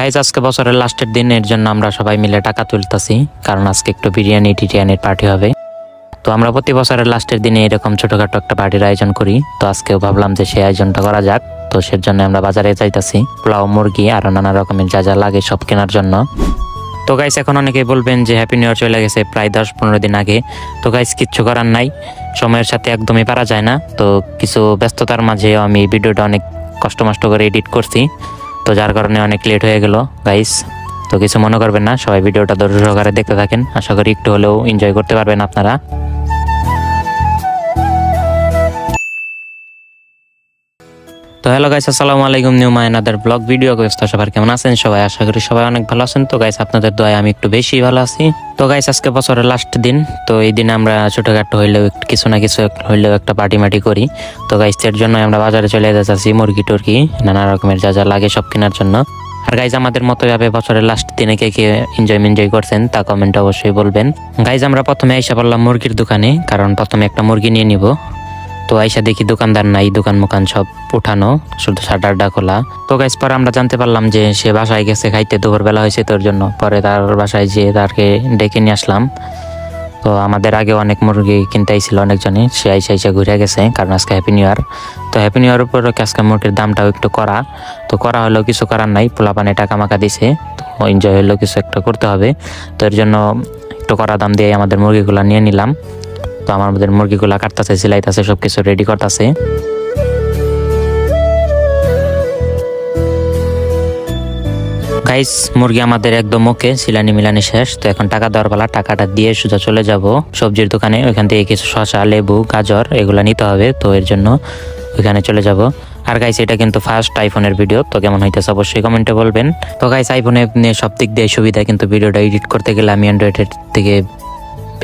Guys আজকে বছরের লাস্টের দিন, এর জন্য আমরা সবাই মিলে টাকা তুলতেছি, কারণ আজকে একটু বিরিয়ানি টিরিয়ানির পার্টি হবে। তো আমরা প্রতি বছরের লাস্টের দিনে এরকম ছোটখাটো একটা পার্টির আয়োজন করি। তো আজকেও ভাবলাম যে সেই আয়োজনটা করা যাক। তো সেজন্য আমরা বাজারে যাইতাছি পোলাও, মুরগি আর নানা রকমের যা যা লাগে সব কেনার জন্য। তো গাইস এখন অনেকেই বলবেন যে হ্যাপি নিউ ইয়ার চলে গেছে প্রায় 10-15 দিন আগে। তো গাইস কিচ্ছু করার নাই, সময়ের সাথে একদমই পারা যায় না। তো কিছু ব্যস্ততার মাঝে আমি ভিডিওটা অনেক কষ্ট করে এডিট করছি, তো যার কারণে অনেক লেট হয়ে গেল গাইস। তো কিছু মনে করবেন না, সবাই ভিডিওটা ধৈর্য সহকারে দেখতে থাকেন, আশা করি একটু হলেও এনজয় করতে পারবেন আপনারা। তো হ্যালো গাইস, আসসালামু আলাইকুম, new my another blog video. সবার কেমন আছেন সবাই? আশা করি সবাই অনেক ভালো আছেন। তো গাইস আপনাদের দয়ায় আমি একটু বেশি ভালো আছি। তো গাইস আজকে বছরের লাস্ট দিন, তো এই দিনে আমরা ছোটখাটো হইলেও কিছু না কিছু হইলেও একটা পার্টি মাটি করি। তো গাইস এর জন্য আমরা বাজারে চলে যাচ্ছি মুরগি টুরগি নানা রকমের যা যা লাগে সব কেনার জন্য। আর গাইজ আমাদের মতো ভাবে বছরের লাস্ট দিনে কে কে এনজয় করছেন তা কমেন্টে অবশ্যই বলবেন। গাইজ আমরা প্রথমে আইসা পড়লাম মুরগির দোকানে, কারণ প্রথমে একটা মুরগি নিয়ে নিব। তো আইসা দেখি দোকানদার নাই, দোকান মোকান সব উঠানো, শুধু শাটারটা খোলা। তো গাইজ পরে আমরা জানতে পারলাম যে সে বাসায় গেছে খাইতে, দুপুরবেলা হয়েছে তোর জন্য। পরে তার বাসায় যেয়ে তাকে ডেকে নিয়ে আসলাম। তো আমাদের আগে অনেক মুরগি কিনতে আইছিল অনেকজনই, সে আইসা ঘুরে গেছে, কারণ আজকে হ্যাপি নিউ ইয়ার। তো হ্যাপি নিউ ইয়ার উপর আজকে মুরগির দামটাও একটু করা হলেও কিছু করার নাই, পোলাপানে টাকা মাকা দিছে, তো এনজয় হলেও কিছু একটা করতে হবে। তো এর জন্য একটু করা দাম দিয়ে আমাদের মুরগিগুলা নিয়ে নিলাম। তো আমাদের মুরগিগুলা কাটতেছে, সিলাইতেছে, সবকিছু রেডি করতেছে। গাইস মুরগি আমাদের একদম ওকে, সিলানি মিলানি শেষ। তো এখন টাকা দেওয়ার পালা, টাকাটা দিয়ে সোজা চলে যাব সবজির দোকানে। ওইখান থেকে কিছু শসা, লেবু, গাজর এগুলা নিতে হবে, তো এর জন্য ওইখানে চলে যাব। আর গাইস এটা কিন্তু ফার্স্ট আইফোনের ভিডিও, তো কেমন হইতেছে অবশ্যই কমেন্টে বলবেন। তো গাইস আইফোনে সব দিক দিয়ে সুবিধা, কিন্তু ভিডিওটা এডিট করতে গেলে আমি অ্যান্ড্রয়েডের থেকে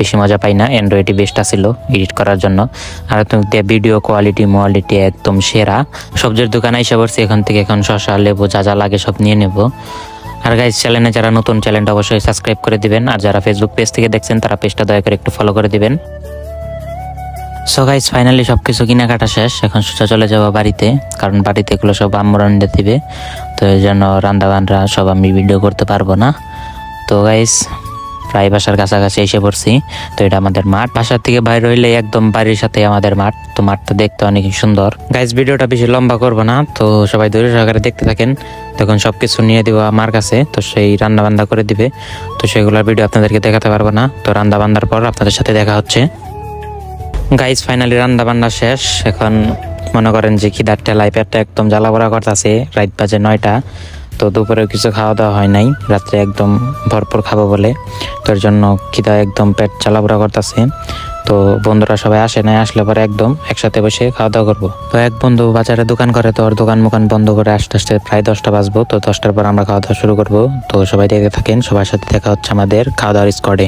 বেশি মজা পাই না, অ্যান্ড্রয়েডই বেস্ট ছিল এডিট করার জন্য। আর ভিডিও কোয়ালিটি একদম সেরা। সবজির দোকানে এসে পড়ছি, এখান থেকে এখন শসা, লেবু যা যা লাগে সব নিয়ে নেব। আর গাইস চ্যানেলে যারা নতুন, চ্যানেলটা অবশ্যই সাবস্ক্রাইব করে দিবেন। আর যারা ফেসবুক পেজ থেকে দেখছেন তারা পেজটা দয়া করে একটু ফলো করে দিবেন। সো গাইস ফাইনালি সবকিছু কেনাকাটা শেষ, এখন সোজা চলে যাবো বাড়িতে, কারণ বাড়িতে এগুলো সব আম্মু রান্না দিবে। তো এই জন্য রান্না সব আমি ভিডিও করতে পারবো না। তো গাইস প্রায় বাসার কাছাকাছি এসে পড়ছি। তো এটা আমাদের মাঠ, বাসার থেকে বাইরে হইলে একদম বাড়ির সাথে আমাদের মাঠ। তো মাঠটা দেখতে অনেক সুন্দর। গাইস ভিডিওটা বেশি লম্বা করবো না, তো সবাই ধৈর্য সহকারে দেখতে থাকেন। তখন সবকিছু নিয়ে দিব আমার কাছে, তো সেই রান্না বান্না করে দিবে। তো সেগুলোর ভিডিও আপনাদেরকে দেখাতে পারবো না। তো রান্না বান্নার পর আপনাদের সাথে দেখা হচ্ছে। গাইস ফাইনালি রান্না বান্না শেষ, এখন মনে করেন যে খিদার ঠেলায় পেটটা একদম জ্বালাপোড়া করতেছে। রাত বাজে 9টা, তো দুপুরেও কিছু খাওয়া দাওয়া হয় নাই, রাত্রে একদম ভরপুর খাবো বলে। তো এর জন্য খিদা একদম পেট জ্বালাপোড়া করতেছে। তো বন্ধুরা সবাই আসে নাই, আসলে পরে একদম একসাথে বসে খাওয়া দাওয়া করবো। তো এক বন্ধু বাজারে দোকান করে, তো ওর দোকান মোকান বন্ধ করে আসতে প্রায় 10টা বাজবো। তো 10টার পর আমরা খাওয়া দাওয়া শুরু করবো। তো সবাই দেখতে থাকেন, সবার সাথে দেখা হচ্ছে আমাদের খাওয়া দাওয়ার স্কোয়াডে।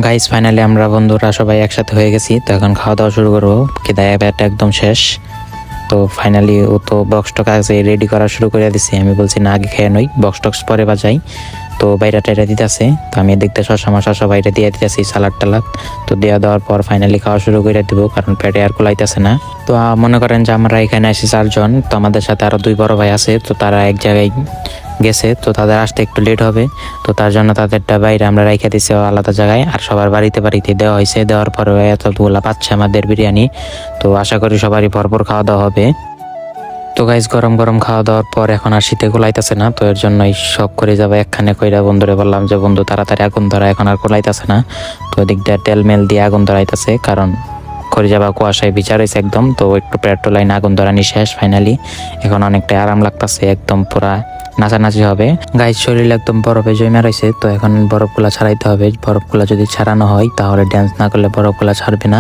গাইস ফাইনালি আমরা বন্ধুরা সবাই একসাথে হয়ে গেছি, তো এখন খাওয়া দাওয়া শুরু করবো। খিদায় পেট একদম শেষ। তো ফাইনালি ও তো বক্স টক আছে রেডি করা শুরু করে দিছে। আমি বলছি না আগে খেয়ে নই, বক্স টক্স পরে বাজাই। তো বাইরে টাইরা দিতেছে, তো আমি দেখতে শসা বাইরে দিয়ে দিতেছি, সালাদ টালাদ। তো দেওয়ার পর ফাইনালি খাওয়া শুরু করে দিব, কারণ পেটে আর কুলাইতেছে না। তো মনে করেন যে আমরা এখানে আসি 4 জন, তো আমাদের সাথে আরো 2 বড় ভাই আছে। তো তারা এক জায়গায় গেছে, তো তাদের আসতে একটু লেট হবে। তো তার জন্য তাদেরটা বাইরে আমরা রাইখা দিছি আলাদা জায়গায়। আর সবার বাড়িতে দেওয়া হয়েছে, দেওয়ার পরে এতগুলা পাচ্ছে আমাদের বিরিয়ানি। তো আশা করি সবারই ভরপুর খাওয়া দাওয়া হবে। তো গাইস গরম খাওয়া দাওয়ার পর এখন আর শীতে কুলাইতেছে না, তো এর জন্যই শখ করে যাবে একখানে কইরা বন্ধুরে বললাম যে বন্ধু তাড়াতাড়ি আগুন ধরা, এখন আর কুলাইতেছে না। তো ওদিক দিয়ে তেল মেল দিয়ে আগুন ধরাইতেছে, কারণ করে যাবা কুয়াশায় বিচার হয়েছে একদম। তো একটু পেট্রোল লাইন আগুন ধরানি শেষ ফাইনালি, এখন অনেকটাই আরাম লাগতেছে, একদম পুরা নাচানাচি হবে। গাইস শরীর একদম বরফে জমে রয়েছে, তো এখন বরফগুলা ছাড়াইতে হবে। বরফগুলা যদি ছাড়ানো হয় তাহলে ড্যান্স না করলে বরফগুলা ছাড়বে না।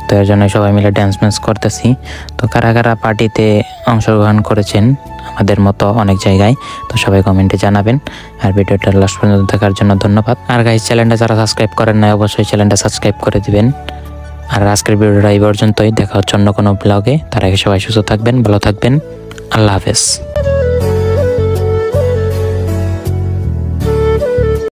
তো এর জন্য সবাই মিলে ড্যান্স করতেছি। তো কারা কারা পার্টিতে অংশগ্রহণ করেছেন আমাদের মতো অনেক জায়গায়, তো সবাই কমেন্টে জানাবেন। আর ভিডিওটা লাস্ট পর্যন্ত দেখার জন্য ধন্যবাদ। আর গাইস চ্যানেলটা যারা সাবস্ক্রাইব করেন না অবশ্যই চ্যানেলটা সাবস্ক্রাইব করে দিবেন। আর আজকের ভিডিওটা এই পর্যন্তই, দেখা হচ্ছে অন্য কোনো ব্লগে। তার আগে সবাই সুস্থ থাকবেন, ভালো থাকবেন, আল্লাহ হাফেজ।